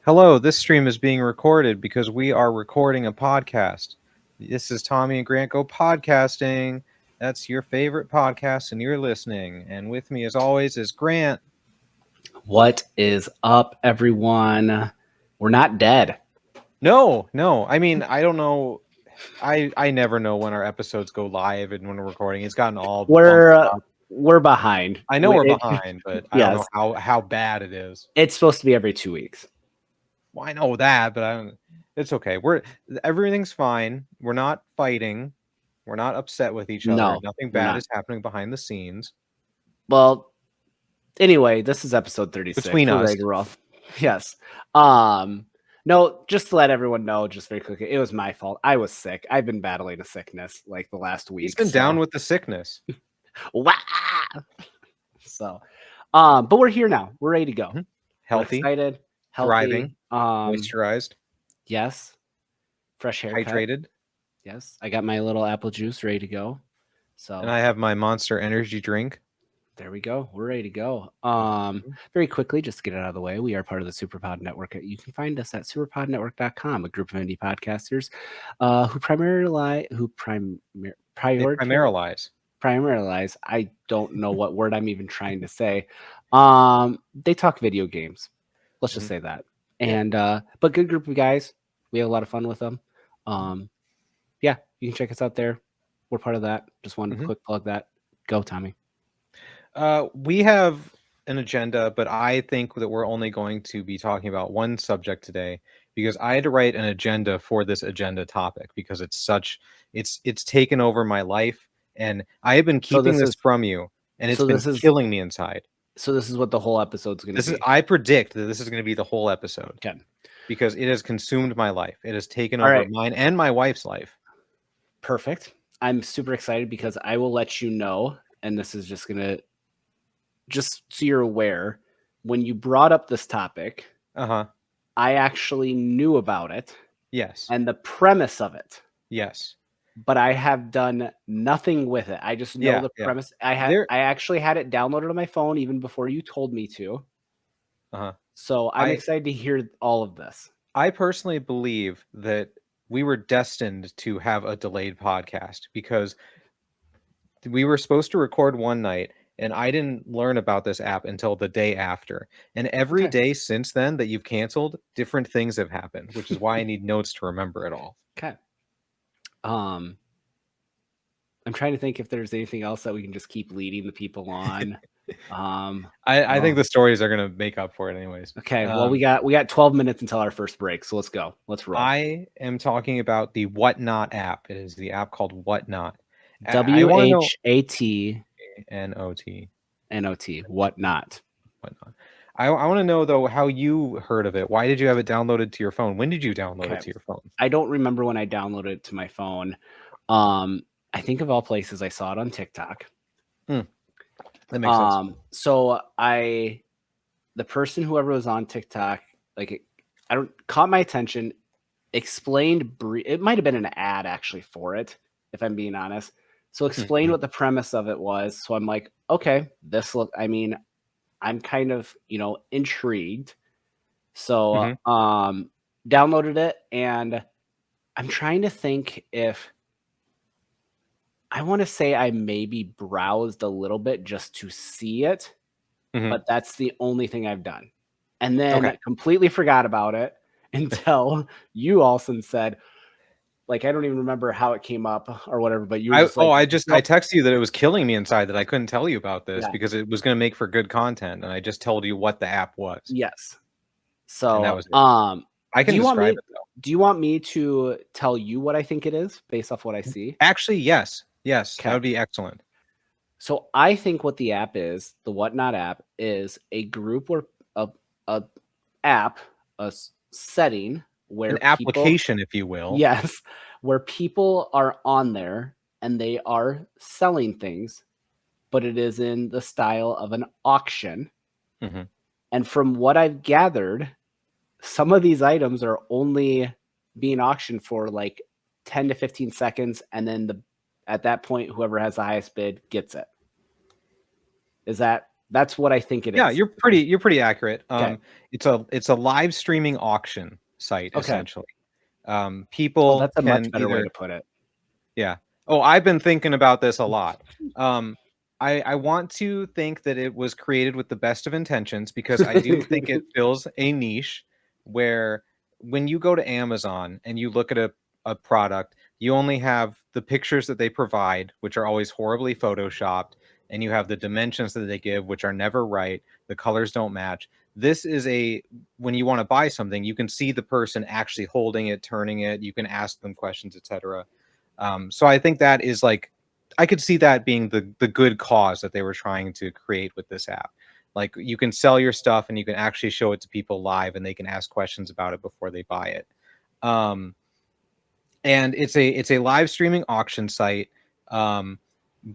Hello, this stream is being recorded because we are recording a podcast. This is Tommy and Grant Go Podcasting. That's your favorite podcast and you're listening. And with me as always is Grant. What is up, everyone? We're not dead. No. I mean, I don't know. I never know when our episodes go live and when we're recording. It's gotten all We're behind. I know we're behind, but I Yes. don't know how bad it is. It's supposed to be every 2 weeks. Well, I know that, but it's okay. Everything's fine. We're not fighting. We're not upset with each other. No, Nothing bad is happening behind the scenes. Well, anyway, this is episode 36. Between us. Yes. No, just to let everyone know, just very quickly, it was my fault. I was sick. I've been battling a sickness like the last week. He's been down with the sickness. Wow. So, but we're here now. We're ready to go. Healthy. We're excited. Healthy, thriving. Moisturized. Yes. Fresh haircut. Hydrated. Yes. I got my little apple juice ready to go. So, and I have my Monster Energy drink. There we go. We're ready to go. Very quickly, just to get it out of the way, we are part of the Superpod Network. You can find us at superpodnetwork.com, a group of indie podcasters who primarilize. I don't know what word I'm even trying to say. They talk video games. Let's just say that. And but good group of guys. We have a lot of fun with them. Yeah, you can check us out there. We're part of that. Just wanted to quick plug that. Go, Tommy. We have an agenda, but I think that we're only going to be talking about one subject today because I had to write an agenda for this agenda topic because it's taken over my life and I have been keeping this from you and it's been killing me inside. So this is what the whole episode's going to be. I predict that this is going to be the whole episode. Okay. Because it has consumed my life. It has taken over mine and my wife's life. Perfect. I'm super excited because I will let you know, and this is just going to just so you're aware, when you brought up this topic, I actually knew about it. Yes. And the premise of it. Yes. But I have done nothing with it. I just know the premise. I actually had it downloaded on my phone even before you told me to. So I'm excited to hear all of this. I personally believe that we were destined to have a delayed podcast because we were supposed to record one night. And I didn't learn about this app until the day after. And every day since then that you've canceled, different things have happened, which is why I need notes to remember it all. Okay. I'm trying to think if there's anything else that we can just keep leading the people on. I think the stories are going to make up for it anyways. Okay. Well, we got 12 minutes until our first break. So let's go. Let's roll. I am talking about the Whatnot app. It is the app called Whatnot. WHAT. N-O-T. Whatnot. I want to know, though, how you heard of it. Why did you have it downloaded to your phone? When did you download it to your phone? I don't remember when I downloaded it to my phone. I think of all places, I saw it on TikTok. That makes sense. So the person, whoever was on TikTok, caught my attention, explained, it might have been an ad actually for it, if I'm being honest. So explain what the premise of it was. So I'm like, okay, I'm kind of, intrigued. So downloaded it and I'm trying to think if I want to say I maybe browsed a little bit just to see it, but that's the only thing I've done. And then I completely forgot about it until you also said, I don't even remember how it came up or whatever, but you were I texted you that it was killing me inside that I couldn't tell you about this because it was going to make for good content. And I just told you what the app was. Yes. So, that was it. I can describe it though. Do you want me to tell you what I think it is based off what I see? Actually, yes. Yes. Okay. That would be excellent. So I think what the app is, the Whatnot app, is a group or a setting where an application, if you will. Yes. Where people are on there and they are selling things, but it is in the style of an auction. And from what I've gathered, some of these items are only being auctioned for 10 to 15 seconds. And then at that point, whoever has the highest bid gets it. Is that That's what I think it is. Yeah, you're pretty accurate. Okay. It's a live streaming auction site Okay. essentially. Oh, People that's a can much better way either to put it. yeah. Oh, I've been thinking about this a lot. Um, I want to think that it was created with the best of intentions because I do think it fills a niche where when you go to Amazon and you look at a product, you only have the pictures that they provide, which are always horribly photoshopped, and you have the dimensions that they give, which are never right. The colors don't match. This is when you want to buy something, you can see the person actually holding it, turning it. You can ask them questions, etc. So I think that is like, I could see that being the good cause that they were trying to create with this app. Like you can sell your stuff and you can actually show it to people live and they can ask questions about it before they buy it. And it's a live streaming auction site.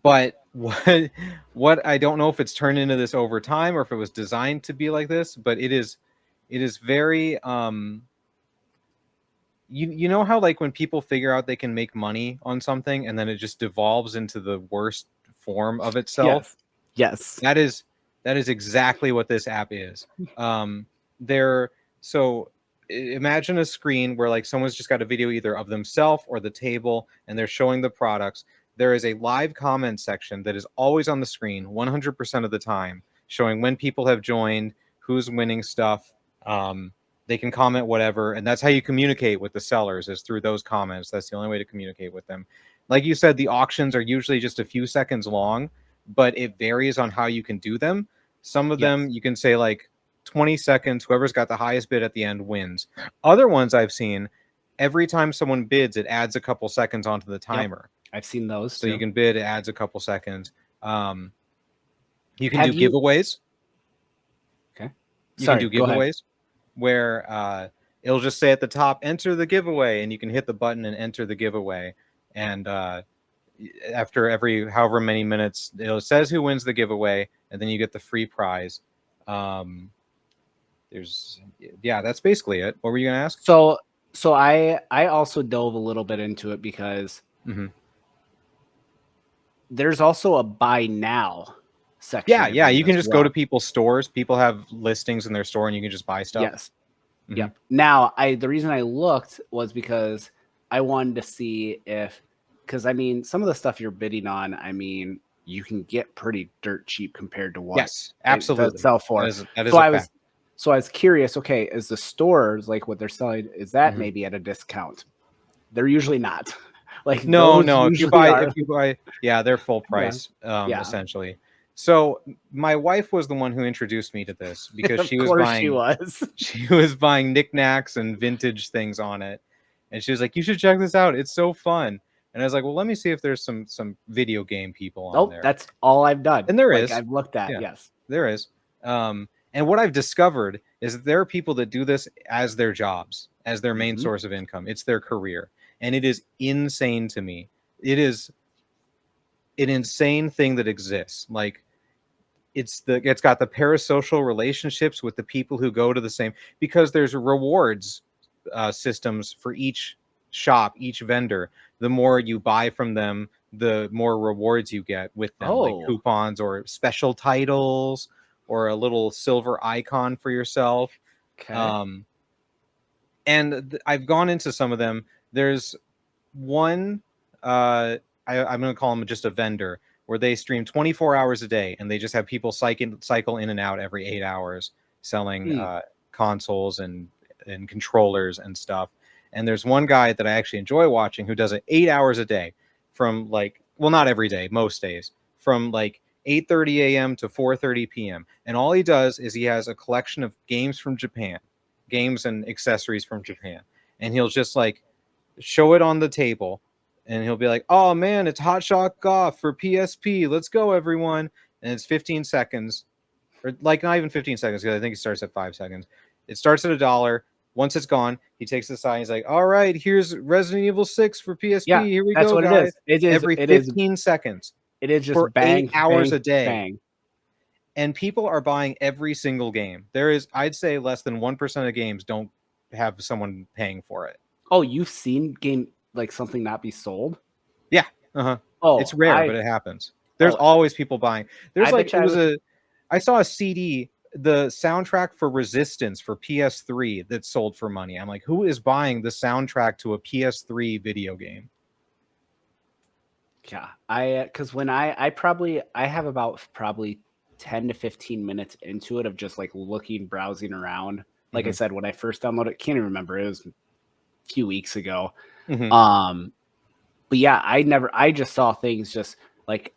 But what I don't know if it's turned into this over time or if it was designed to be like this, but it is very you know how like when people figure out they can make money on something and then it just devolves into the worst form of itself? Yes. That is exactly what this app is. There so imagine a screen where like someone's just got a video either of themselves or the table and they're showing the products. There is a live comment section that is always on the screen 100% of the time, showing when people have joined, who's winning stuff. They can comment whatever, and that's how you communicate with the sellers, is through those comments. That's the only way to communicate with them. Like you said, the auctions are usually just a few seconds long, but it varies on how you can do them. Some of them you can say like 20 seconds, whoever's got the highest bid at the end wins. Other ones I've seen, every time someone bids, it adds a couple seconds onto the timer. I've seen those so too. You can bid, it adds a couple seconds. You can Have do you- giveaways. Okay. You Sorry, can do go ahead. giveaways where it'll just say at the top, enter the giveaway, and you can hit the button and enter the giveaway. And after every however many minutes, it says who wins the giveaway, and then you get the free prize. That's basically it. What were you gonna ask? So I also dove a little bit into it because there's also a buy now section. Yeah, you can just go to people's stores. People have listings in their store, and you can just buy stuff. Yes. Mm-hmm. Yep. Now, the reason I looked was because I wanted to see because I mean, some of the stuff you're bidding on, I mean, you can get pretty dirt cheap compared to what yes, absolutely. it does sell for. That is a fact. So I was curious, okay, is the stores like what they're selling, is that maybe at a discount? They're usually not. Like no, if you buy, yeah, they're full price, essentially. So my wife was the one who introduced me to this because she was buying knickknacks and vintage things on it, and she was like, "You should check this out. It's so fun." And I was like, "Well, let me see if there's some video game people on there." That's all I've done. And there is. I've looked at. Yes, there is. And what I've discovered is that there are people that do this as their jobs, as their main source of income. It's their career. And it is insane to me. It is an insane thing that exists. Like it's got the parasocial relationships with the people who go to the same, because there's rewards systems for each shop, each vendor. The more you buy from them, the more rewards you get with them, like coupons or special titles or a little silver icon for yourself. Okay. And I've gone into some of them. There's one, I'm going to call them just a vendor, where they stream 24 hours a day and they just have people cycle in and out every 8 hours selling consoles and controllers and stuff. And there's one guy that I actually enjoy watching who does it 8 hours a day from not every day, most days, from 8:30 a.m. to 4:30 p.m. And all he does is he has a collection of games from Japan, games and accessories from Japan. And he'll just show it on the table, and he'll be like, "Oh man, it's Hot Shot Golf for PSP. Let's go, everyone." And it's 15 seconds, or not even 15 seconds, because I think it starts at 5 seconds. It starts at $1. Once it's gone, he takes the sign. He's like, "All right, here's Resident Evil 6 for PSP. Yeah, here we that's go, what guys." It is. Every 15 seconds. It is just for bang, 8 hours bang, a day. Bang. And people are buying every single game. There is, I'd say, less than 1% of games don't have someone paying for it. Oh, you've seen something not be sold? Yeah. Oh, it's rare, but it happens. There's always people buying. There's I saw a CD, the soundtrack for Resistance for PS3 that sold for money. I'm like, who is buying the soundtrack to a PS3 video game? Yeah, because when I have about probably 10 to 15 minutes into it of just like looking, browsing around. Like I Mhm. said, when I first downloaded it, can't even remember. It was a few weeks ago. Mhm. But yeah, I just saw things just like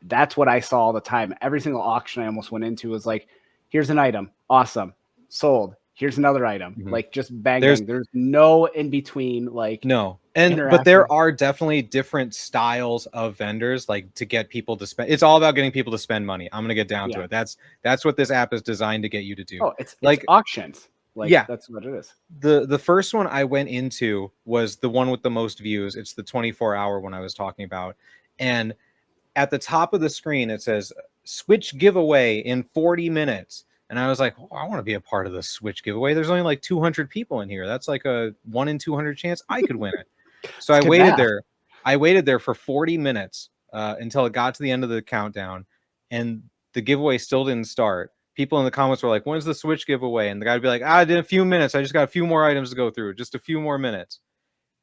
that's what I saw all the time. Every single auction I almost went into was like, here's an item, awesome, sold. Here's another item, Mhm. like just bang There's bang. There's no in between like No. But interaction. there are definitely different styles of vendors, like, to get people to spend. It's all about getting people to spend money. I'm gonna get down to Yeah. it. That's what this app is designed to get you to do. Oh, it's Like, auctions. Like yeah, that's what it is. the first one I went into was the one with the most views. It's the 24-hour one I was talking about. And at the top of the screen it says Switch giveaway in 40 minutes. And I was like, oh, I want to be a part of the Switch giveaway. There's only like 200 people in here. That's like a 1 in 200 chance I could win it. So It's I good waited math. there. I waited there for 40 minutes until it got to the end of the countdown, and the giveaway still didn't start. People in the comments were like, "When's the Switch giveaway?" And the guy would be like, in a few minutes. I just got a few more items to go through. Just a few more minutes."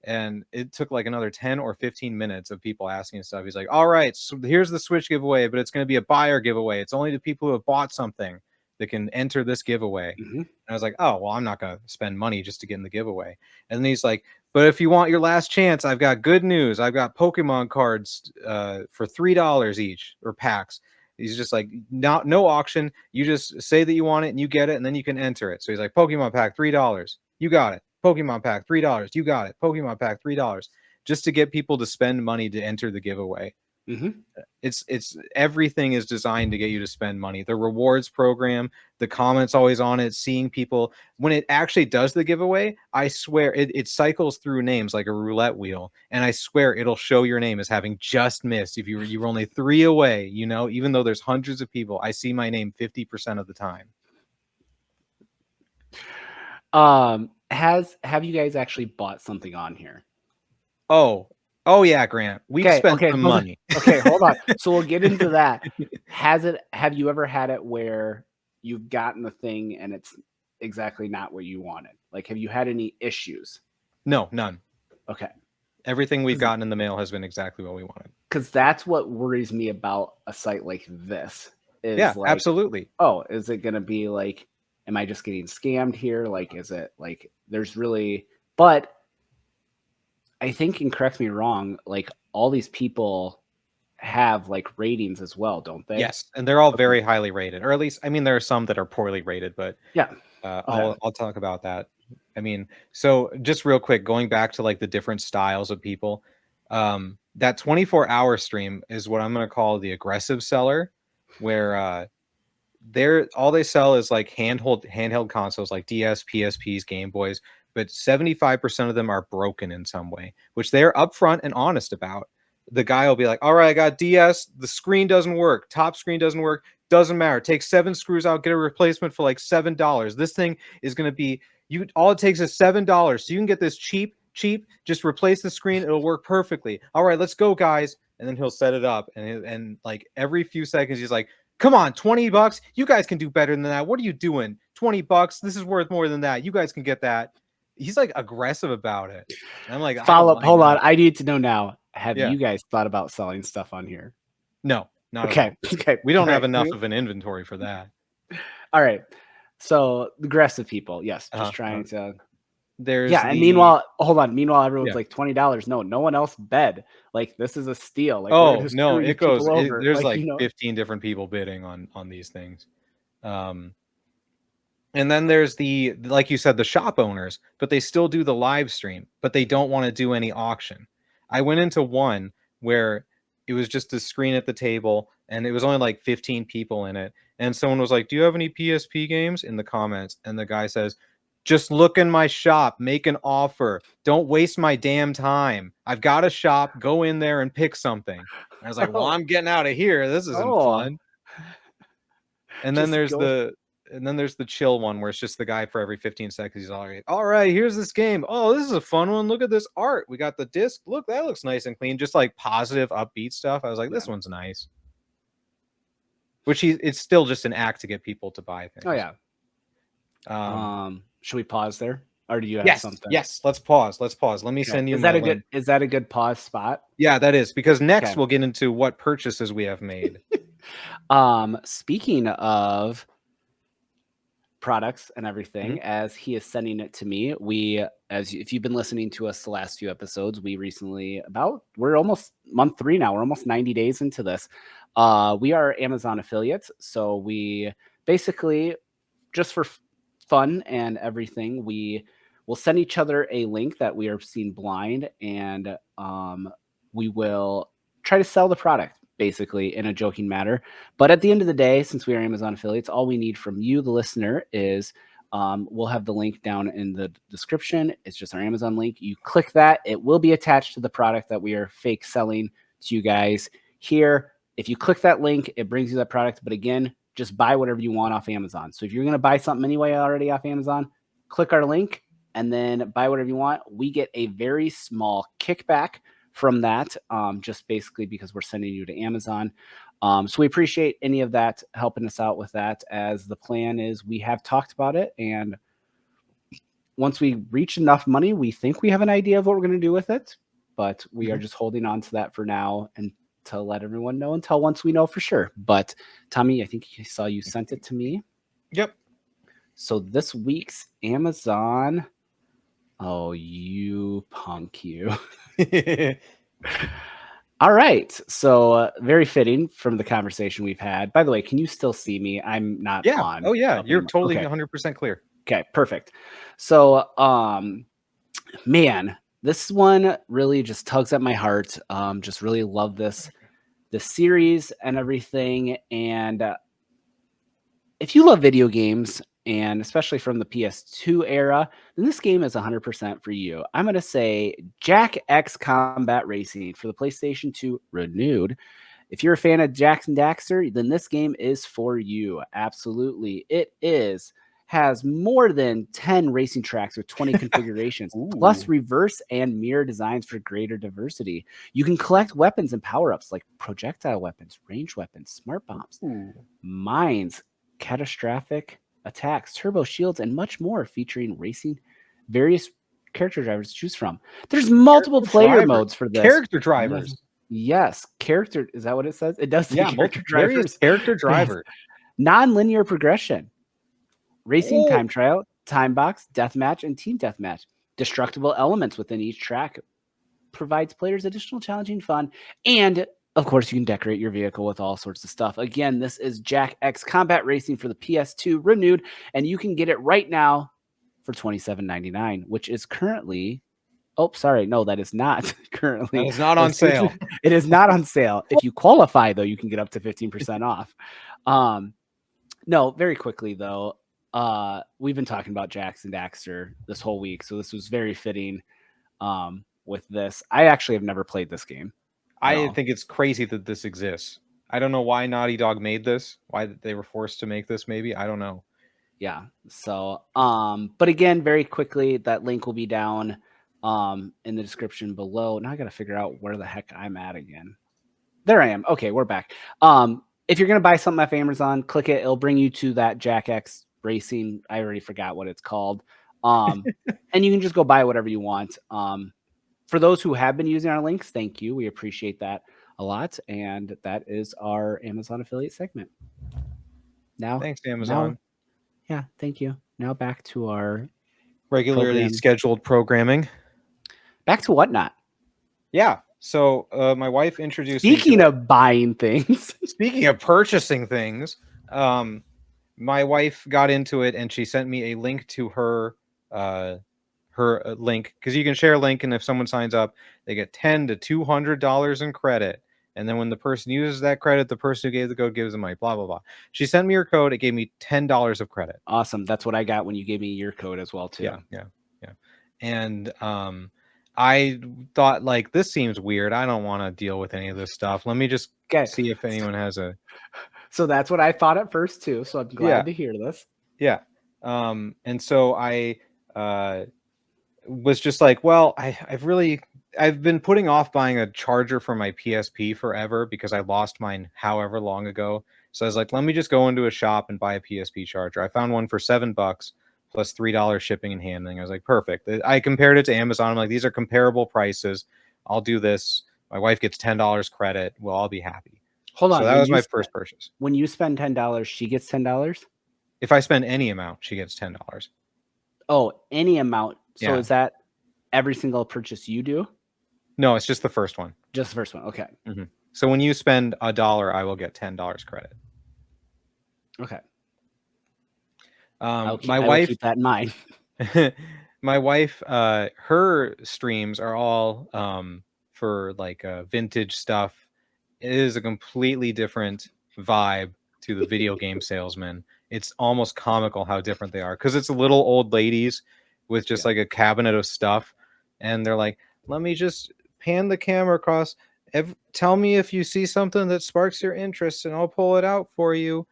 And it took like another 10 or 15 minutes of people asking stuff. He's like, "All right, so here's the Switch giveaway, but it's going to be a buyer giveaway. It's only to people who have bought something that can enter this giveaway." Mm-hmm. And I was like, "Oh, well, I'm not going to spend money just to get in the giveaway." And then he's like, "But if you want your last chance, I've got good news. I've got Pokemon cards for $3 each, or packs." He's just like, no auction. You just say that you want it and you get it, and then you can enter it. So he's like, "Pokemon pack, $3. You got it. Pokemon pack, $3. You got it. Pokemon pack, $3." Just to get people to spend money to enter the giveaway. Mm-hmm. It's everything is designed to get you to spend money. The rewards program, the comments always on it, seeing people when it actually does the giveaway. I swear it cycles through names like a roulette wheel, and I swear it'll show your name as having just missed. If you were only 3 away, even though there's hundreds of people, I see my name 50% of the time. Have you guys actually bought something on here? Oh yeah, Grant. We've spent some money. Okay, hold on. So we'll get into that. Have you ever had it where you've gotten the thing and it's exactly not what you wanted? Like, have you had any issues? No, none. Okay. Everything we've gotten in the mail has been exactly what we wanted. Because that's what worries me about a site like this. Is Yeah, like, absolutely. oh, is it going to be like, am I just getting scammed here? Like, is it like there's really, but I think, and correct me wrong, like all these people have like ratings as well, don't they? Yes, and they're all very highly rated, or at least, I mean, there are some that are poorly rated, but Yeah. I'll talk about that. I mean, so just real quick, going back to like the different styles of people, that 24-hour stream is what I'm going to call the aggressive seller, where all they sell is like handheld consoles like DS, PSPs, Game Boys, but 75% of them are broken in some way, which they're upfront and honest about. The guy will be like, "All right, I got DS, the screen doesn't work, top screen doesn't work, doesn't matter. Take 7 screws out, get a replacement for like $7. This thing is going to be all it takes is $7. So you can get this cheap, just replace the screen, it'll work perfectly. All right, let's go, guys." And then he'll set it up, and like every few seconds he's like, "Come on, $20. You guys can do better than that. What are you doing? $20. This is worth more than that. You guys can get that." He's like aggressive about it. And I'm like, Follow up. Hold on. not. I need to know now. Have Yeah. you guys thought about selling stuff on here? No, not at all. Okay. We don't have enough of an inventory for that. All right. So aggressive people, yes, just trying to. There's and meanwhile, hold on. Meanwhile, everyone's like $20. No one else bid. Like, this is a steal. Like, oh no, it goes. There's like 15 different people bidding on these things. And then there's like you said, the shop owners, but they still do the live stream, but they don't want to do any auction. I went into one where it was just a screen at the table, and it was only like 15 people in it. And someone was like, "Do you have any PSP games?" in the comments. And the guy says, "Just look in my shop, make an offer. Don't waste my damn time. I've got a shop, go in there and pick something." And I was like, "Well, I'm getting out of here. This isn't fun." And then there's the chill one where it's just the guy for every 15 seconds. He's all right, here's this game. Oh, this is a fun one. Look at this art. We got the disc. Look, that looks nice and clean. Just like positive, upbeat stuff. I was like, this one's nice. which it's still just an act to get people to buy things. Oh yeah. Should we pause there, or do you have something? Yes. Let's pause. Let me send you. Is that a good pause spot? Yeah, that is, because next we'll get into what purchases we have made. Speaking of products and everything, as he is sending it to me, if you've been listening to us the last few episodes, we're almost month 3 now. We're almost 90 days into this. We are Amazon affiliates, so we basically, just for fun and everything, we will send each other a link that we are seeing blind, and we will try to sell the product, basically, in a joking manner. But at the end of the day, since we are Amazon affiliates, all we need from you, the listener, is we'll have the link down in the description. It's just our Amazon link. You click that. It will be attached to the product that we are fake selling to you guys here. If you click that link, it brings you that product. But again, just buy whatever you want off Amazon. So if you're going to buy something anyway already off Amazon, click our link and then buy whatever you want. We get a very small kickback from that, just basically because we're sending you to Amazon. So we appreciate any of that helping us out with that, as the plan is we have talked about it. And once we reach enough money, we think we have an idea of what we're going to do with it. But we are just holding on to that for now and to let everyone know until once we know for sure. But Tommy, I think I saw you sent it to me. Yep. So this week's Amazon. Oh, you punk, you. All right. So very fitting from the conversation we've had. By the way, can you still see me? I'm not on. Oh, yeah. You're totally 100% clear. Okay, perfect. So, man, this one really just tugs at my heart. Just really love this series and everything. And if you love video games, and especially from the PS2 era, then this game is 100% for you. I'm going to say Jak X Combat Racing for the PlayStation 2 Renewed. If you're a fan of Jak and Daxter, then this game is for you. Absolutely. It has more than 10 racing tracks with 20 configurations, plus reverse and mirror designs for greater diversity. You can collect weapons and power-ups like projectile weapons, range weapons, smart bombs, mines, catastrophic attacks, turbo shields, and much more, featuring racing various character drivers to choose from. There's multiple player modes for this. Character drivers. Yes, character. Is that what it says? It does say character drivers. Character driver. Non-linear progression. Racing time trial, time box, deathmatch, and team deathmatch. Destructible elements within each track provides players additional challenging fun, and of course, you can decorate your vehicle with all sorts of stuff. Again, this is Jak X Combat Racing for the PS2 Renewed, and you can get it right now for $27.99, which is currently... Oh, sorry. No, that is not currently. That is not on sale. It is not on sale. If you qualify, though, you can get up to 15% off. No, very quickly, though. We've been talking about Jak and Daxter this whole week, so this was very fitting with this. I actually have never played this game. I think it's crazy that this exists. I don't know why Naughty Dog made this, why they were forced to make this, maybe. I don't know. Yeah. So, but again, very quickly, that link will be down in the description below. Now I got to figure out where the heck I'm at again. There I am. Okay, we're back. If you're going to buy something off Amazon, click it. It'll bring you to that Jak X Racing. I already forgot what it's called. And you can just go buy whatever you want. For those who have been using our links, thank you. We appreciate that a lot. And that is our Amazon affiliate segment. Now, thanks, Amazon. Yeah, thank you. Now back to our regularly scheduled programming. Back to Whatnot. Yeah. So my wife introduced Speaking of buying things. Speaking of purchasing things, my wife got into it and she sent me a link to her link, because you can share a link, and if someone signs up, they get $10 to $200 in credit. And then when the person uses that credit, the person who gave the code gives them money, blah, blah, blah. She sent me her code. It gave me $10 of credit. Awesome. That's what I got when you gave me your code as well, too. Yeah. And I thought, like, this seems weird. I don't want to deal with any of this stuff. Let me just see if anyone has a... So that's what I thought at first, too. So I'm glad to hear this. Yeah. And so I was just like, well, I've been putting off buying a charger for my PSP forever because I lost mine however long ago. So I was like, let me just go into a shop and buy a PSP charger. I found one for $7 plus $3 shipping and handling. I was like, perfect. I compared it to Amazon. I'm like, these are comparable prices. I'll do this. My wife gets $10 credit. We'll all be happy. Hold on. So that was my first purchase. When you spend $10, she gets $10? If I spend any amount, she gets $10. Oh, any amount. So Yeah. is that every single purchase you do? No, it's just the first one. Just the first one. Okay. Mm-hmm. So when you spend $1, I will get $10 credit. Okay. My I will wife, keep that in mind. my wife, her streams are all for like vintage stuff. It is a completely different vibe to the video game salesman. It's almost comical how different they are because it's little old ladies with just like a cabinet of stuff, and they're like, "Let me just pan the camera across. Tell me if you see something that sparks your interest, and I'll pull it out for you."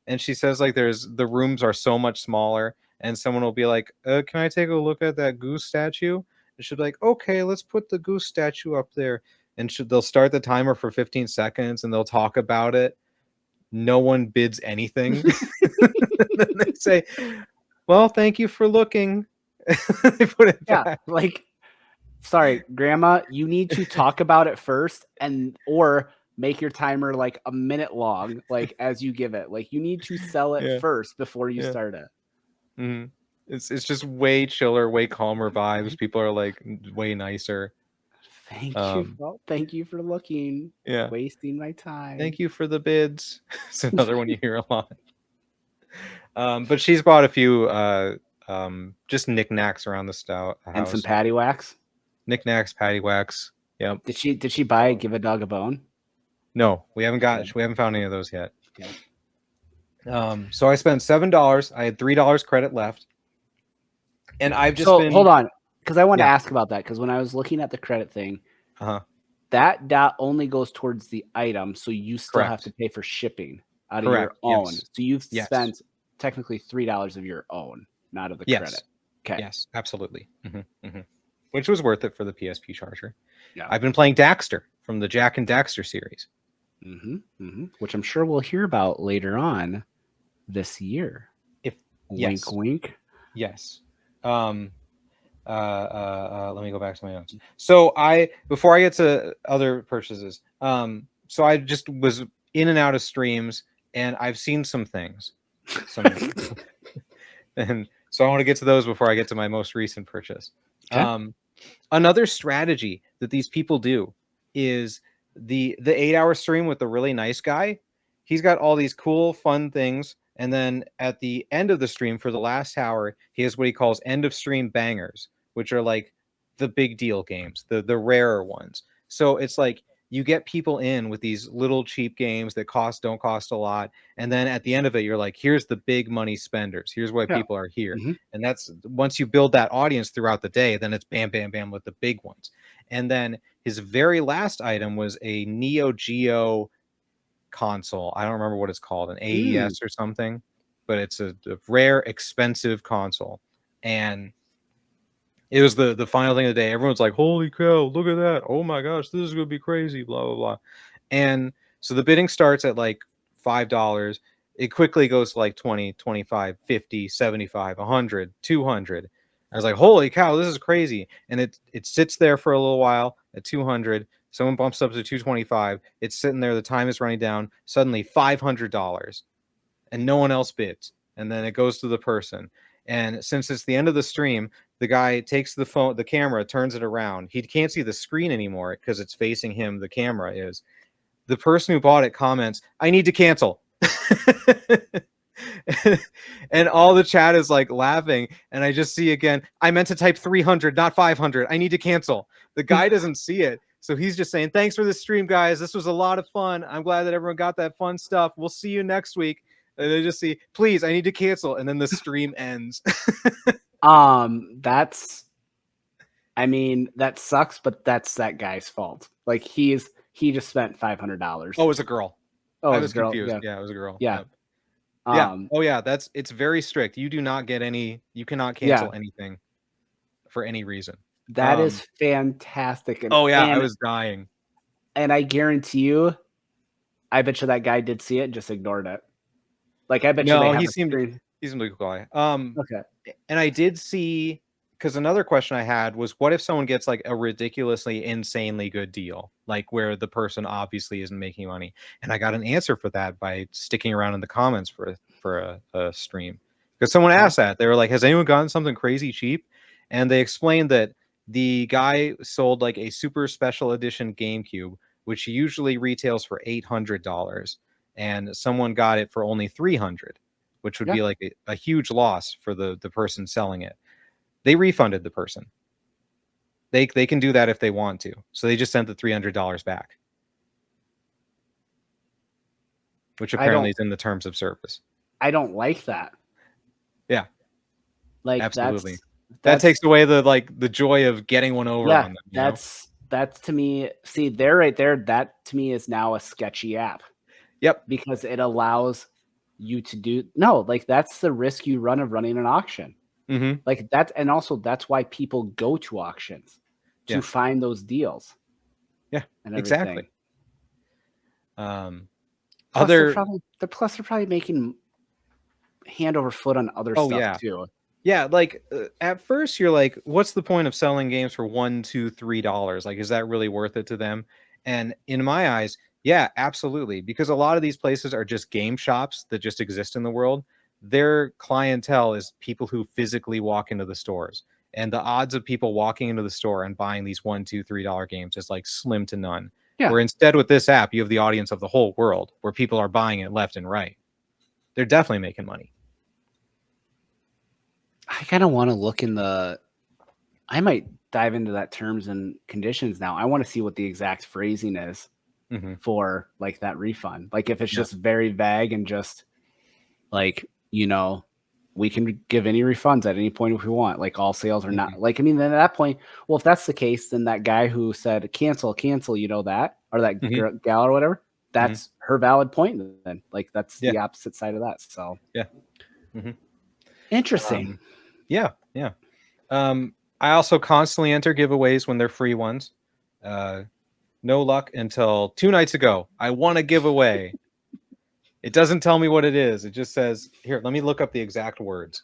And she says like, the rooms are so much smaller, and someone will be like, "Can I take a look at that goose statue?" And she'll be like, "Okay, let's put the goose statue up there." And they'll start the timer for 15 seconds and they'll talk about it. No one bids anything. Then they say, "Well, thank you for looking." They put it back. Like, sorry, Grandma, you need to talk about it first or make your timer like a minute long, like as you give it. Like you need to sell it first before you start it. Mm-hmm. It's just way chiller, way calmer vibes. People are like way nicer. Thank you for looking. Yeah. Wasting my time. Thank you for the bids. It's another one you hear a lot. But she's bought a few just knickknacks around the house. And some patty wax. Knickknacks, patty wax. Yep. Did she buy Give a Dog a Bone? No, we haven't found any of those yet. Okay. So I spent $7. I had $3 credit left. And I've just been... hold on, because I want to ask about that, because when I was looking at the credit thing, that dot only goes towards the item, so you still have to pay for shipping out of your own. Yes. So you've spent technically $3 of your own, not of the credit. Okay. Yes, absolutely. Which was worth it for the PSP charger. Yeah. I've been playing Daxter from the Jack and Daxter series. Which I'm sure we'll hear about later on this year. Wink, wink. Yes. Let me go back to my notes. So before I get to other purchases, so I just was in and out of streams, and I've seen some things. And so I want to get to those before I get to my most recent purchase. Okay. Another strategy that these people do is the 8-hour stream with the really nice guy. He's got all these cool, fun things. And then at the end of the stream for the last hour, he has what he calls end of stream bangers, which are like the big deal games, the rarer ones. So it's like you get people in with these little cheap games that don't cost a lot. And then at the end of it, you're like, here's the big money spenders. Here's why people are here. And that's once you build that audience throughout the day, then it's bam, bam, bam with the big ones. And then his very last item was a Neo Geo console. I don't remember what it's called, an AES or something, but it's a rare, expensive console. And it was the final thing of the day. Everyone's like, holy cow, look at that. Oh my gosh, this is going to be crazy, blah, blah, blah. And so the bidding starts at like $5. It quickly goes to like 20, 25, 50, 75, 100, 200. I was like, holy cow, this is crazy. And it sits there for a little while at 200. Someone bumps up to 225. It's sitting there. The time is running down. Suddenly $500, and no one else bids. And then it goes to the person. And since it's the end of the stream, the guy takes the camera, turns it around. He can't see the screen anymore because it's facing him. The camera is. The person who bought it comments, "I need to cancel." And all the chat is like laughing, and I just see again, I meant to type 300, not 500. I need to cancel. The guy doesn't see it, so he's just saying, "Thanks for the stream, guys. This was a lot of fun. I'm glad that everyone got that fun stuff. We'll see you next week." And they just see, "Please, I need to cancel," and then the stream ends. That sucks, but that's that guy's fault. Like he just spent $500. Oh, it was a girl. Oh, I was confused. Yeah, it was a girl. Yeah. Yeah. Oh yeah, it's very strict. You do not get you cannot cancel anything for any reason. That is fantastic. I was dying. And I guarantee you, I bet you that guy did see it and just ignored it. Like, I bet you No, they have he a seemed screen. he's a good guy. Okay. And I did see, because another question I had was, what if someone gets like a ridiculously, insanely good deal, like where the person obviously isn't making money? And I got an answer for that by sticking around in the comments for a stream, because someone asked that. They were like, "Has anyone gotten something crazy cheap?" And they explained that the guy sold like a super special edition GameCube, which usually retails for $800, and someone got it for only $300, which would be like a huge loss for the person selling it. They refunded the person. They can do that if they want to. So they just sent the $300 back, which apparently is in the terms of service. I don't like that. Yeah, like absolutely. That takes away the joy of getting one over on them. That's to me. See, there, right there. That to me is now a sketchy app. Yep. Because it allows you to do like that's the risk you run of running an auction. Mm-hmm. Like that, and also that's why people go to auctions to find those deals. Yeah, and exactly. Plus they're probably making hand over foot on other stuff too. Yeah, like at first you're like, what's the point of selling games for $1, $2, $3? Like, is that really worth it to them? And in my eyes, yeah, absolutely. Because a lot of these places are just game shops that just exist in the world. Their clientele is people who physically walk into the stores. And the odds of people walking into the store and buying these $1, $2, $3 games is like slim to none. Yeah. Where instead with this app, you have the audience of the whole world where people are buying it left and right. They're definitely making money. I kind of want to look I might dive into that terms and conditions now. I want to see what the exact phrasing is for like that refund. Like if it's just very vague and just like, we can give any refunds at any point if we want, like all sales are not like, I mean, then at that point, well, if that's the case, then that guy who said cancel, that, or that gal or whatever, that's her valid point. Then like, that's the opposite side of that. So yeah. Interesting. Yeah. I also constantly enter giveaways when they're free ones. No luck until 2 nights ago. I won a giveaway. It doesn't tell me what it is. It just says, here, let me look up the exact words.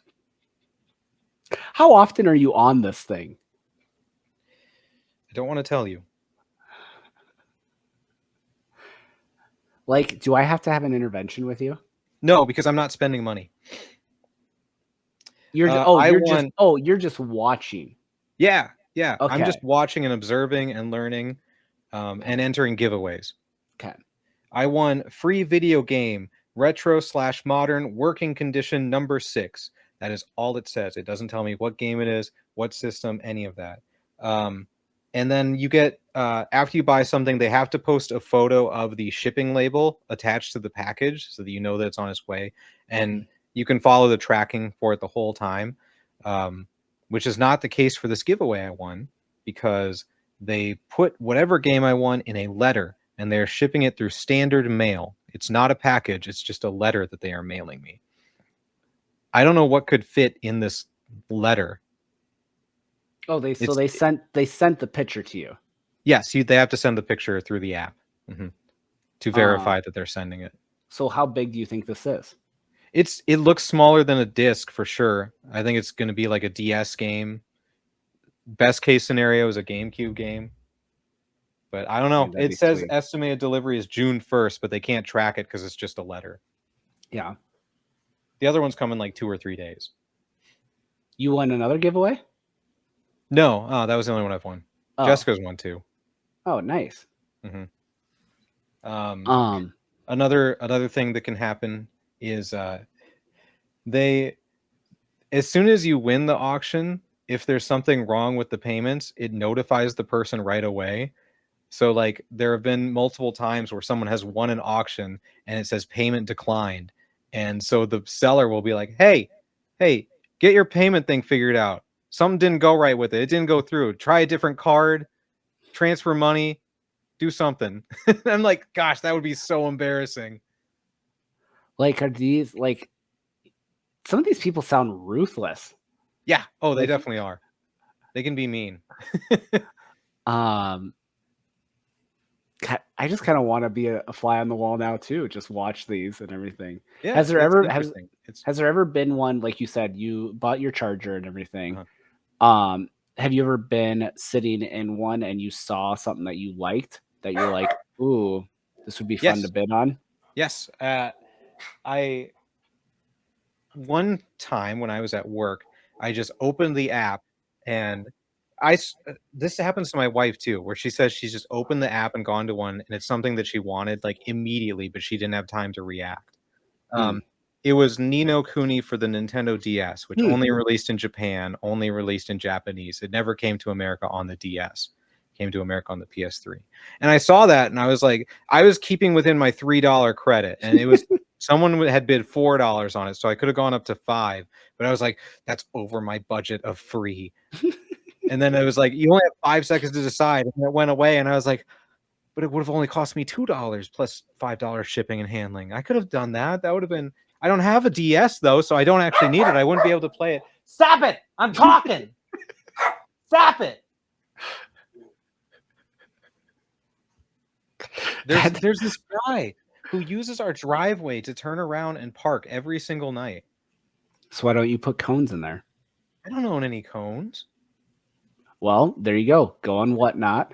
How often are you on this thing? I don't want to tell you. Like, do I have to have an intervention with you? No, because I'm not spending money. You're just watching. Yeah. Okay. I'm just watching and observing and learning, and entering giveaways. Okay. I won free video game retro/modern working condition number 6. That is all it says. It doesn't tell me what game it is, what system, any of that. And then you get after you buy something, they have to post a photo of the shipping label attached to the package so that you know that it's on its way, and you can follow the tracking for it the whole time, which is not the case for this giveaway I won, because they put whatever game I won in a letter and they're shipping it through standard mail. It's not a package. It's just a letter that they are mailing me. I don't know what could fit in this letter. Oh, they sent the picture to you. Yes, they have to send the picture through the app to verify that they're sending it. So how big do you think this is? It looks smaller than a disc for sure. I think it's going to be like a DS game. Best case scenario is a GameCube game. But I don't know. It says estimated delivery is June 1st, but they can't track it because it's just a letter. Yeah. The other one's coming like 2 or 3 days. You won another giveaway? No, that was the only one I've won. Oh. Jessica's won too. Oh, nice. Another thing that can happen is as soon as you win the auction, if there's something wrong with the payments, it notifies the person right away. So like there have been multiple times where someone has won an auction and it says payment declined. And so the seller will be like, hey, get your payment thing figured out. Something didn't go right with it. It didn't go through. Try a different card, transfer money, do something. I'm like, gosh, that would be so embarrassing. Like, are these like some of these people sound ruthless? Yeah. Oh, they definitely are. They can be mean. I just kind of want to be a fly on the wall now too. Just watch these and everything. Yeah, Has there it's ever interesting. has there ever been one, like you said, you bought your charger and everything? Uh-huh. Have you ever been sitting in one and you saw something that you liked that you're like, ooh, this would be fun to Yes. bid on? Yes. I one time when I was at work, I just opened the app and this happens to my wife too, where she says she's just opened the app and gone to one, and it's something that she wanted like immediately, but she didn't have time to react. Hmm. It was Nino Kuni for the Nintendo DS, which Hmm. only released in Japan, only released in Japanese. It never came to America on the DS. It came to America on the PS3. And I saw that and I was like, I was keeping within my $3 credit, and it was someone had bid $4 on it, so I could have gone up to 5, but I was like, that's over my budget of free. And then it was like, you only have 5 seconds to decide, and it went away, and I was like, but it would have only cost me $2 plus $5 shipping and handling. I could have done that. That would have been. I don't have a DS though, so I don't actually need it. I wouldn't be able to play it. Stop it! I'm talking. Stop it. There's this guy who uses our driveway to turn around and park every single night. So why don't you put cones in there? I don't own any cones. Well, there you go. Go on Whatnot.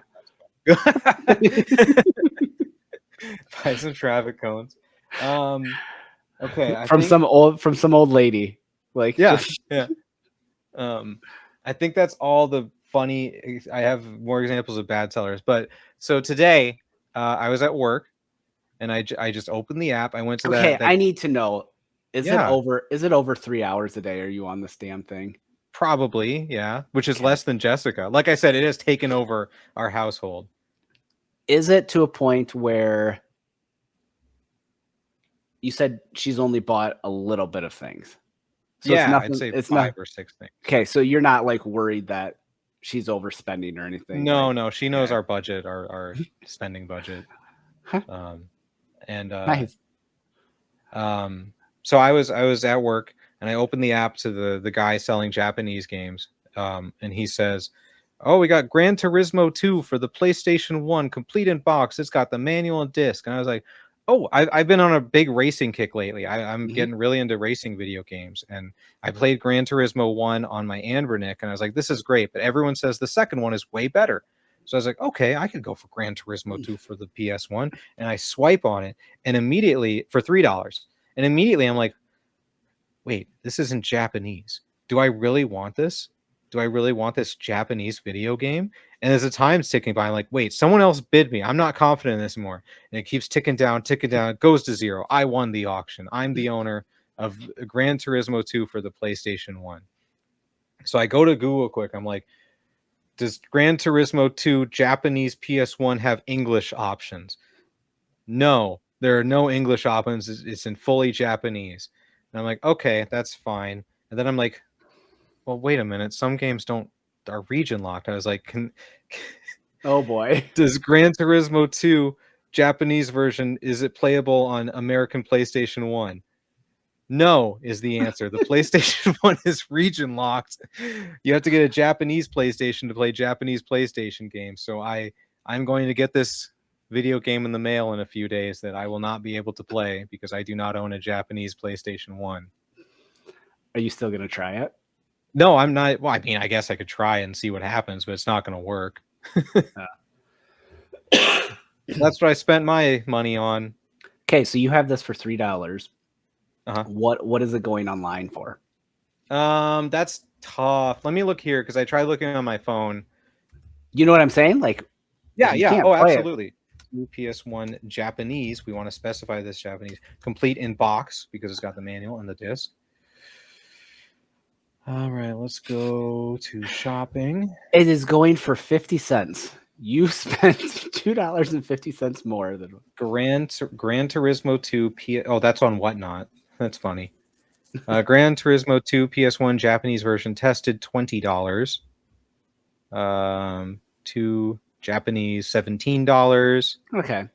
Buy some traffic cones. Okay. From some old lady. Like, yeah, yeah. I think that's all the funny. I have more examples of bad sellers, but so today I was at work and I just opened the app. I went to okay, that. I need to know. Is Yeah. it over 3 hours a day? Are you on this damn thing? Probably, yeah, which is Okay. less than Jessica. Like I said, it has taken over our household. Is it to a point where you said she's only bought a little bit of things? So Yeah, it's nothing. I'd say It's 5 not or 6 things. okay. So you're not like worried that she's overspending or anything? No, like, no, she knows okay. our budget, our spending budget. Huh. And Nice. so I was at work and I opened the app to the guy selling Japanese games. And he says, "Oh, we got Gran Turismo 2 for the PlayStation 1, complete in box. It's got the manual and disc." And I was like, "Oh, I've been on a big racing kick lately. I'm Mhm. getting really into racing video games, and I played Gran Turismo 1 on my Knick, and I was like, this is great, but everyone says the second one is way better." So I was like, okay, I could go for Gran Turismo 2 for the PS1, and I swipe on it, and immediately for $3, and immediately I'm like, wait, this isn't Japanese. Do I really want this? Do I really want this Japanese video game? And as the time's ticking by, I'm like, wait, someone else bid me. I'm not confident in this anymore. And it keeps ticking down, it goes to 0. I won the auction. I'm the owner of Gran Turismo 2 for the PlayStation 1. So I go to Google quick. I'm like, does Gran Turismo 2 Japanese PS1 have English options? No, there are no English options. It's in fully Japanese. And I'm like, okay, that's fine. And then I'm like, well, wait a minute. Some games are region locked. I was like, Oh boy. does Gran Turismo 2 Japanese version, is it playable on American PlayStation 1? No is the answer. The PlayStation 1 is region locked. You have to get a Japanese PlayStation to play Japanese PlayStation games. So I'm going to get this video game in the mail in a few days that I will not be able to play because I do not own a Japanese PlayStation 1. Are you still gonna try it? No, I'm not. Well, I mean, I guess I could try and see what happens, but it's not going to work. That's what I spent my money on. Okay, so you have this for $3. Uh-huh. What is it going online for? That's tough. Let me look here because I tried looking on my phone. You know what I'm saying? Like, Yeah, you yeah. can't Oh, play it. absolutely. PS1 Japanese. We want to specify this Japanese. Complete in box because it's got the manual and the disc. All right, let's go to shopping. It is going for 50 cents. You spent $2.50 more than Gran Turismo 2 Oh, that's on Whatnot. That's funny. Gran Turismo 2 PS1 Japanese version tested $20. 2 Japanese $17. Okay.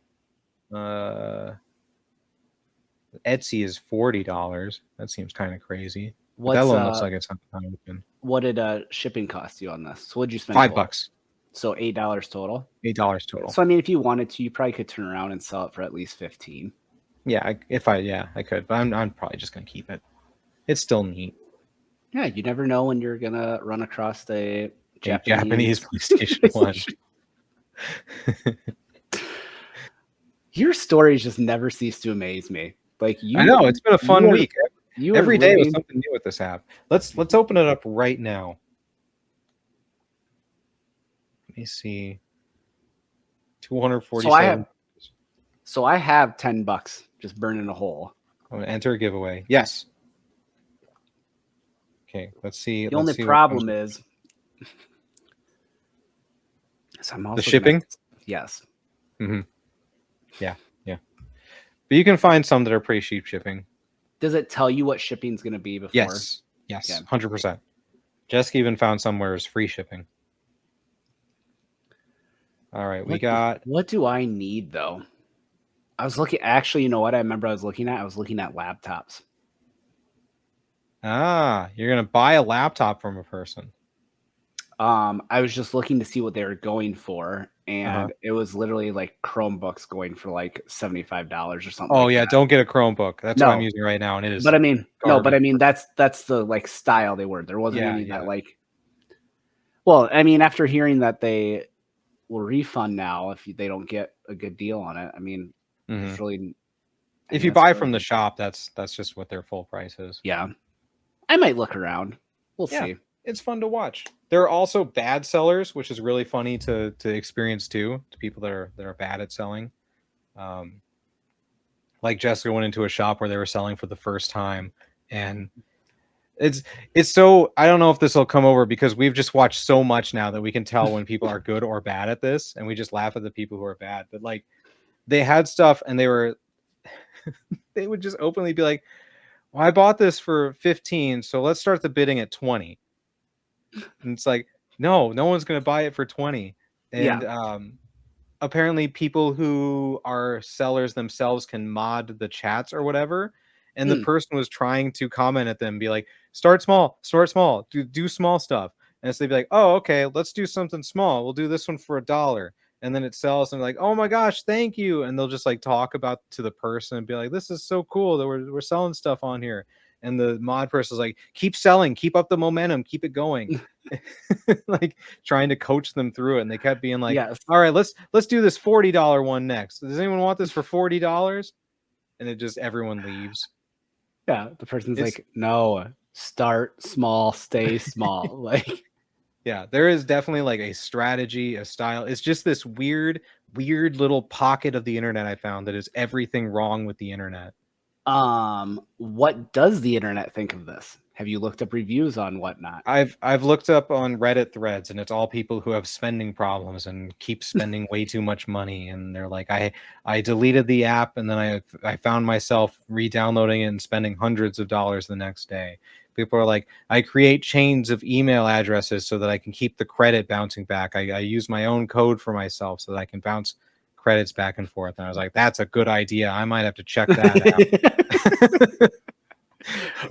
Etsy is $40. That seems kind of crazy. What's That one looks like it's open. what did shipping cost you on this? So what'd you spend? $5. So $8 total. $8 total. So I mean, if you wanted to, you probably could turn around and sell it for at least 15. Yeah, I could, but I'm probably just gonna keep it. It's still neat. Yeah, you never know when you're gonna run across a Japanese PlayStation 1. Your stories just never cease to amaze me. Like I know, it's been a fun week. Every day was living... something new with this app. Let's open it up right now. Let me see. 247. So I have $10 just burning a hole. I'm gonna enter a giveaway. Yes. Okay, let's see. The only problem is I'm also the shipping. Yes. Mm-hmm. Yeah. But you can find some that are pretty cheap shipping. Does it tell you what shipping's going to be before? Yes, 100%. Jessica even found somewhere is free shipping. All right, What do I need though? I was looking. Actually, you know what? I remember I was looking at laptops. You're gonna buy a laptop from a person. I was just looking to see what they were going for, and it was literally like Chromebooks going for like $75 or something. Oh yeah, don't get a Chromebook. That's what I'm using right now, and it is. But I mean, that's the like style they were. There wasn't any that like. Well, I mean, after hearing that they will refund now if they don't get a good deal on it, I mean, it's really. If you buy from the shop, that's just what their full price is. Yeah, I might look around. We'll see. It's fun to watch. There are also bad sellers, which is really funny to experience too, to people that are bad at selling. Like Jessica went into a shop where they were selling for the first time, and it's so, I don't know if this will come over because we've just watched so much now that we can tell when people are good or bad at this, and we just laugh at the people who are bad. But like, they had stuff and they would just openly be like, well, I bought this for 15, so let's start the bidding at 20. And it's like, no one's going to buy it for 20. And apparently people who are sellers themselves can mod the chats or whatever. And the person was trying to comment at them, be like, start small, do small stuff. And so they'd be like, oh, okay, let's do something small. We'll do this one for $1. And then it sells, and they're like, oh my gosh, thank you. And they'll just like talk about to the person and be like, this is so cool that we're selling stuff on here. And the mod person is like, keep selling, keep up the momentum, keep it going. Like trying to coach them through it. And they kept being like, all right, let's do this $40 one next. Does anyone want this for $40? And it just, everyone leaves. Yeah, the person's like, no, start small, stay small. Like, yeah, there is definitely like a strategy, a style. It's just this weird little pocket of the internet I found that is everything wrong with the internet. What does the internet think of this? Have you looked up reviews on whatnot? I've looked up on Reddit threads, and it's all people who have spending problems and keep spending way too much money. And they're like, I deleted the app, and then I found myself re-downloading it and spending hundreds of dollars the next day. People are like, I create chains of email addresses so that I can keep the credit bouncing back. I use my own code for myself so that I can bounce credits back and forth. And I was like, that's a good idea. I might have to check that out.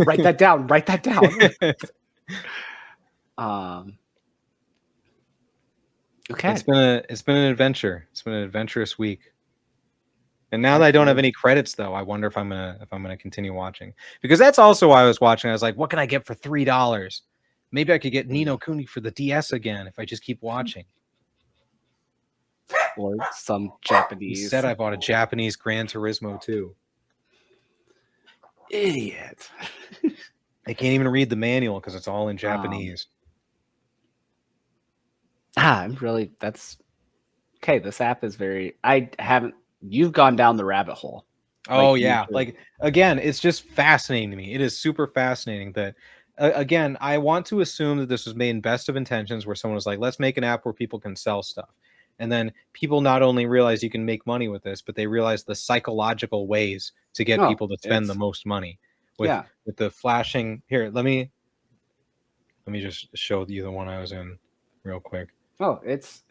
Write that down. Okay. It's been an adventure. It's been an adventurous week. And now that I don't have any credits though, I wonder if I'm gonna continue watching. Because that's also why I was watching. I was like, what can I get for $3? Maybe I could get Ni no Kuni for the DS again if I just keep watching. Or some Japanese. Instead, I bought a Japanese Gran Turismo 2. Idiot. I can't even read the manual because it's all in Japanese. That's okay. This app is you've gone down the rabbit hole. Oh yeah. Like, again, it's just fascinating to me. It is super fascinating that, again, I want to assume that this was made in best of intentions where someone was like, let's make an app where people can sell stuff. And then people not only realize you can make money with this, but they realize the psychological ways to get people to spend the most money with the flashing. Here, let me just show you the one I was in real quick. Oh, it's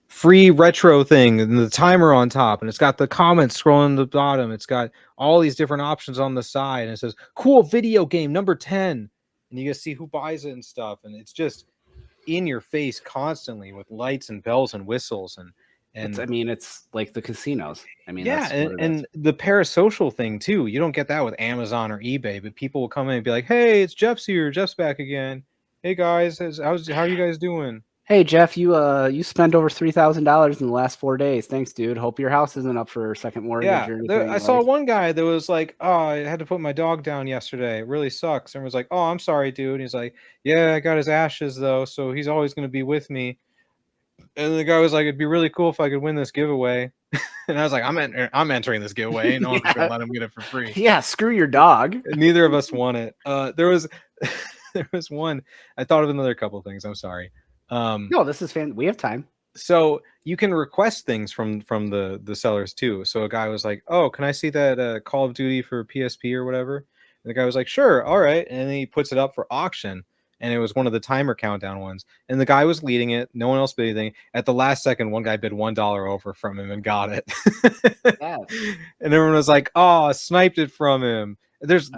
free retro thing and the timer on top, and it's got the comments scrolling to the bottom. It's got all these different options on the side, and it says cool video game number 10, and you can see who buys it and stuff. And it's just, in your face constantly with lights and bells and whistles and it's like the casinos. I mean, yeah, that's what it is. and the parasocial thing too. You don't get that with Amazon or eBay, but people will come in and be like, "Hey, it's Jeff's here. Jeff's back again. Hey guys, how are you guys doing?" Hey Jeff, you spent over $3,000 in the last 4 days. Thanks, dude. Hope your house isn't up for a second mortgage Yeah, or anything. I saw one guy that was like, "Oh, I had to put my dog down yesterday. It really sucks." And was like, "Oh, I'm sorry, dude." And he's like, "Yeah, I got his ashes though, so he's always going to be with me." And the guy was like, "It'd be really cool if I could win this giveaway." And I was like, I'm entering this giveaway. No one's going to let him get it for free." Yeah, screw your dog. Neither of us won it. There was there was one. I thought of another couple things. I'm sorry. No, this is fan. We have time. So you can request things from the sellers too. So a guy was like, "Oh, can I see that Call of Duty for PSP or whatever?" And the guy was like, "Sure, all right." And then he puts it up for auction, and it was one of the timer countdown ones. And the guy was leading it. No one else bid anything. At the last second, one guy bid $1 over from him and got it. Yes. And everyone was like, "Oh, sniped it from him." There's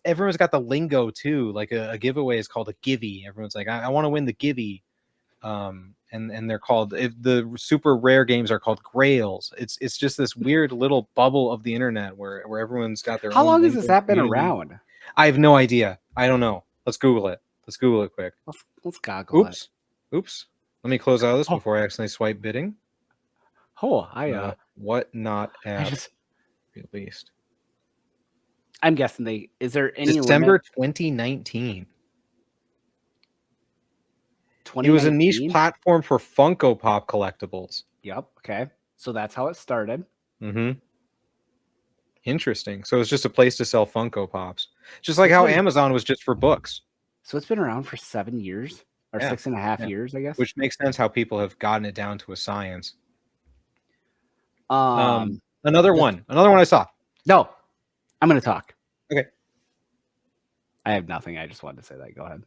everyone's got the lingo too. Like a giveaway is called a givey. Everyone's like, I want to win the givey. And they're called, if the super rare games are called grails. It's just this weird little bubble of the internet where everyone's got their How own long has lingo this app been community. around? I have no idea. I don't know. Let's Google it quick. Let's goggle it. Oops. Let me close out of this before I accidentally swipe bidding. What not app released? I'm guessing is there any December limit? 2019. It was a niche 2019? platform for Funko Pop collectibles. Yep. Okay. So that's how it started. Mm-hmm. Interesting. So it's just a place to sell Funko Pops. Just like how Amazon was just for books. So it's been around for 7 years or 6.5 years, I guess. Which makes sense how people have gotten it down to a science. Another one I saw. No, I'm going to talk. Okay. I have nothing. I just wanted to say that. Go ahead.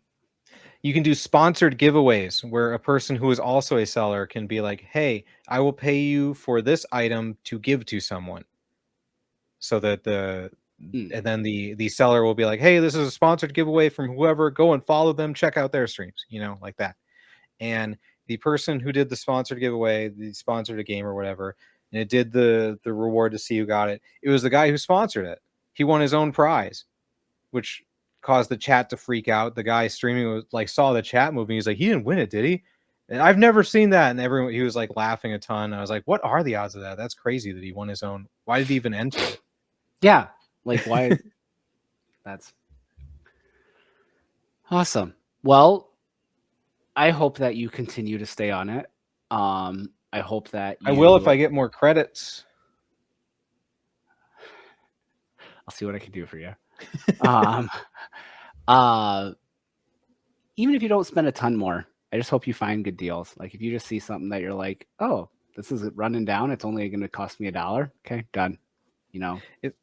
You can do sponsored giveaways where a person who is also a seller can be like, "Hey, I will pay you for this item to give to someone." So that and then the seller will be like, "Hey, this is a sponsored giveaway from whoever. Go and follow them. Check out their streams," like that. And the person who did the sponsored giveaway, the sponsored a game or whatever, and it did the reward to see who got it. It was the guy who sponsored it. He won his own prize, which caused the chat to freak out. The guy streaming was like, saw the chat moving. He's like, "He didn't win it, did he?" And I've never seen that. And everyone, he was like laughing a ton. I was like, "What are the odds of that? That's crazy that he won his own. Why did he even enter it?" Yeah. Like, why? That's awesome. Well, I hope that you continue to stay on it. I hope that I will if I get more credits. I'll see what I can do for you. Even if you don't spend a ton more, I just hope you find good deals. Like if you just see something that you're like, "Oh, this is running down. It's only going to cost me $1." Okay, done.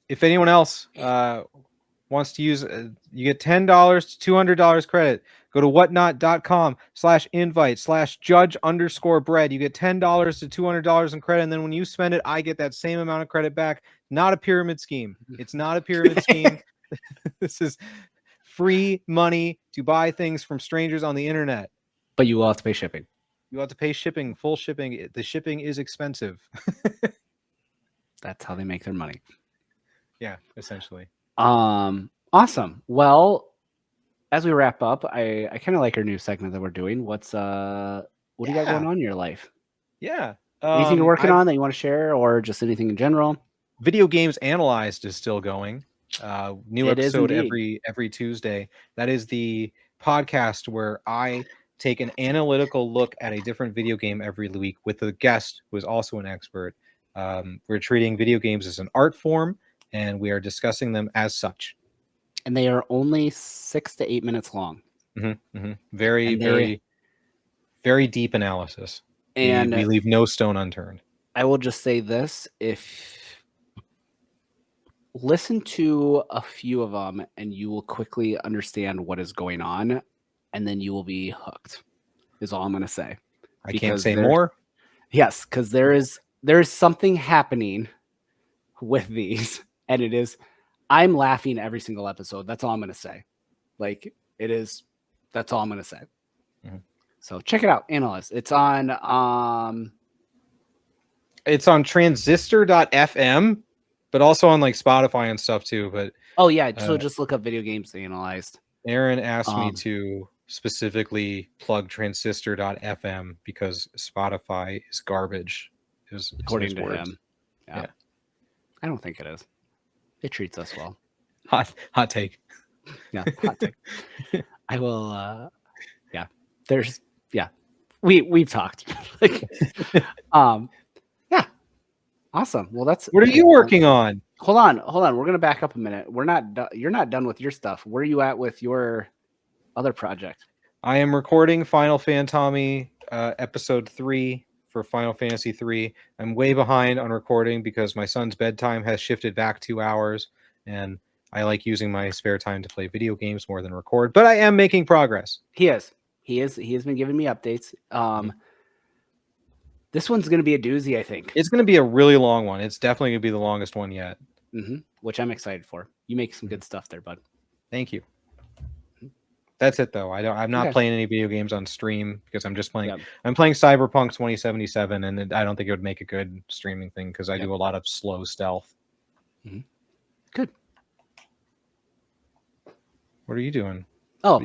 If anyone else wants to use, you get $10 to $200 credit. Go to whatnot.com/invite/judge_bread. You get $10 to $200 in credit. And then when you spend it, I get that same amount of credit back. Not a pyramid scheme. It's not a pyramid scheme. This is free money to buy things from strangers on the internet. But you will have to pay shipping. You have to pay shipping, full shipping. The shipping is expensive. That's how they make their money. Yeah, essentially. Awesome. Well, as we wrap up, I kind of like our new segment that we're doing. What do you got going on in your life? Yeah. Anything you're working on that you want to share, or just anything in general? Video Games Analyzed is still going. New episode every Tuesday. That is the podcast where I take an analytical look at a different video game every week with a guest who is also an expert. We're treating video games as an art form, and we are discussing them as such. And they are only 6 to 8 minutes long. Very, very deep analysis. And we leave no stone unturned. I will just say this: listen to a few of them, and you will quickly understand what is going on, and then you will be hooked. Is all I'm going to say. I can't say more. Yes, because there is something happening with these, and it is. I'm laughing every single episode. That's all I'm going to say. Like it is. That's all I'm going to say. So check it out, Analyst. It's on It's on transistor.fm, but also on like Spotify and stuff too. But oh yeah, so just look up Video Games Analyzed. Aaron asked me to specifically plug transistor.fm because Spotify is garbage. According to him. Yeah. I don't think it is. It treats us well. Hot take. Yeah, hot take. I will there's we've talked. Like, yeah. Awesome. Well, that's what are you working on? Hold on. We're gonna back up a minute. You're not done with your stuff. Where are you at with your other project? I am recording Final Tommy episode 3 for Final Fantasy 3. I'm way behind on recording because my son's bedtime has shifted back 2 hours, and I like using my spare time to play video games more than record. But I am making progress. He has been giving me updates. This one's going to be a doozy, I think. It's going to be a really long one. It's definitely going to be the longest one yet. Which I'm excited for. You make some good stuff there, bud. Thank you. That's it, though. I'm not playing any video games on stream because I'm just playing. I'm playing Cyberpunk 2077, and I don't think it would make a good streaming thing because I do a lot of slow stealth. Good. What are you doing? Oh,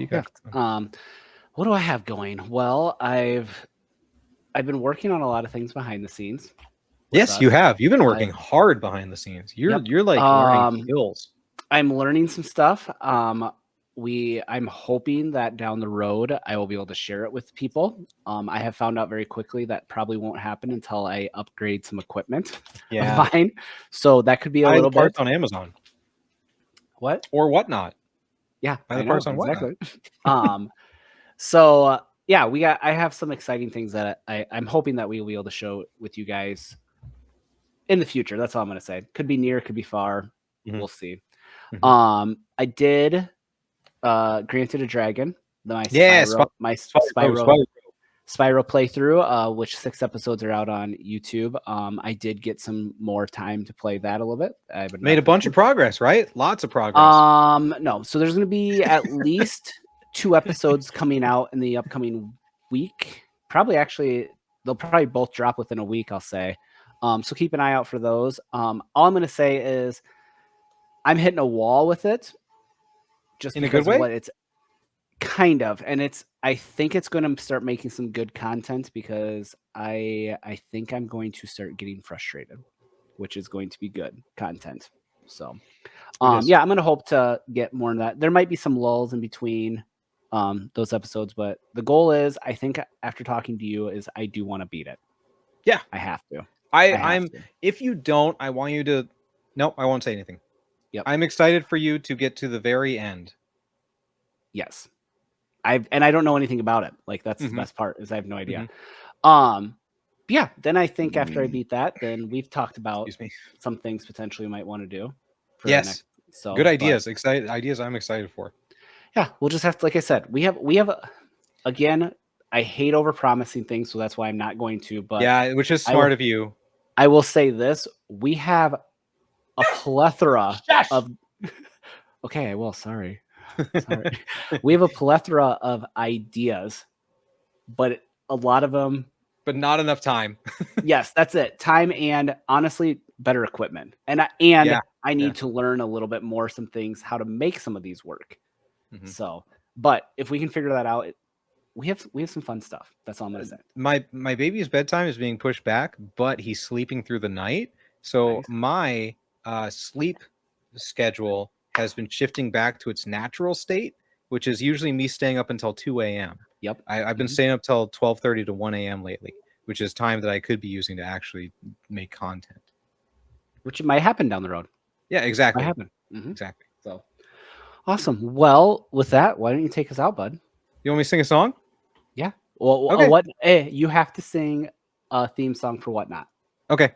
what do I have going? Well, I've been working on a lot of things behind the scenes. Yes, you have. You've been working hard behind the scenes. You're like learning skills. I'm learning some stuff. I'm hoping that down the road I will be able to share it with people. I have found out very quickly that probably won't happen until I upgrade some equipment of mine. So that could be a little parts on Amazon. What? Or whatnot. Yeah, buy the parts on exactly. So I have some exciting things that I'm hoping that we will be able to show with you guys in the future. That's all I'm going to say. Could be near, could be far. We'll see. I did Granted a Dragon, my Spyro playthrough, which 6 episodes are out on YouTube. I did get some more time to play that a little bit. I made a bunch of progress, right? Lots of progress. No. So there's going to be at least 2 episodes coming out in the upcoming week. They'll probably both drop within a week, I'll say. So keep an eye out for those. All I'm going to say is I'm hitting a wall with it. Just in a good way? What it's kind of, and I think it's going to start making some good content because I think I'm going to start getting frustrated, which is going to be good content. So, I'm going to hope to get more in that. There might be some lulls in between those episodes, but the goal is, I think after talking to you, is I do want to beat it. Yeah, I have to. If you don't, I want you to. Nope, I won't say anything. Yep. I'm excited for you to get to the very end. Yes. I don't know anything about it. Like, that's the best part, is I have no idea. Then I think after I beat that, then we've talked about some things potentially we might want to do. Yes. Good ideas. Ideas I'm excited for. Yeah, we'll just have to, like I said, we have again, I hate over promising things, so that's why I'm not going to, but yeah, which is smart of you. I will say this, we have a plethora of okay, I will, sorry. We have a plethora of ideas, but a lot of them, but not enough time. Yes, that's it. Time and honestly better equipment. And I need to learn a little bit more some things, how to make some of these work. So, but if we can figure that out, we have some fun stuff. That's all I'm gonna say. My baby's bedtime is being pushed back, but he's sleeping through the night. So my sleep schedule has been shifting back to its natural state, which is usually me staying up until 2 a.m. Yep. I've been staying up till 12:30 to 1 a.m. lately, which is time that I could be using to actually make content. Which might happen down the road. Yeah, exactly. Might happen. Exactly. So awesome. Well, with that, why don't you take us out, bud? You want me to sing a song? Yeah. Well, okay. You have to sing a theme song for Whatnot. Okay.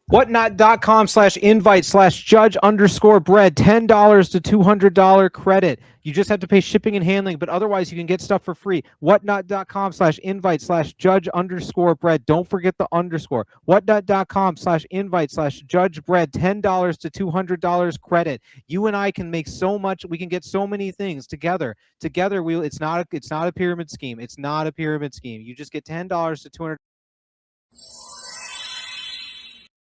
whatnot.com/invite/judge_bread, $10 to $200 credit. You just have to pay shipping and handling, but otherwise you can get stuff for free. whatnot.com/invite/judge_bread. Don't forget the underscore. whatnot.com/invite/judgebread, $10 to $200 credit. You and I can make so much. We can get so many things together. Together, it's not a pyramid scheme. It's not a pyramid scheme. You just get $10 to $200.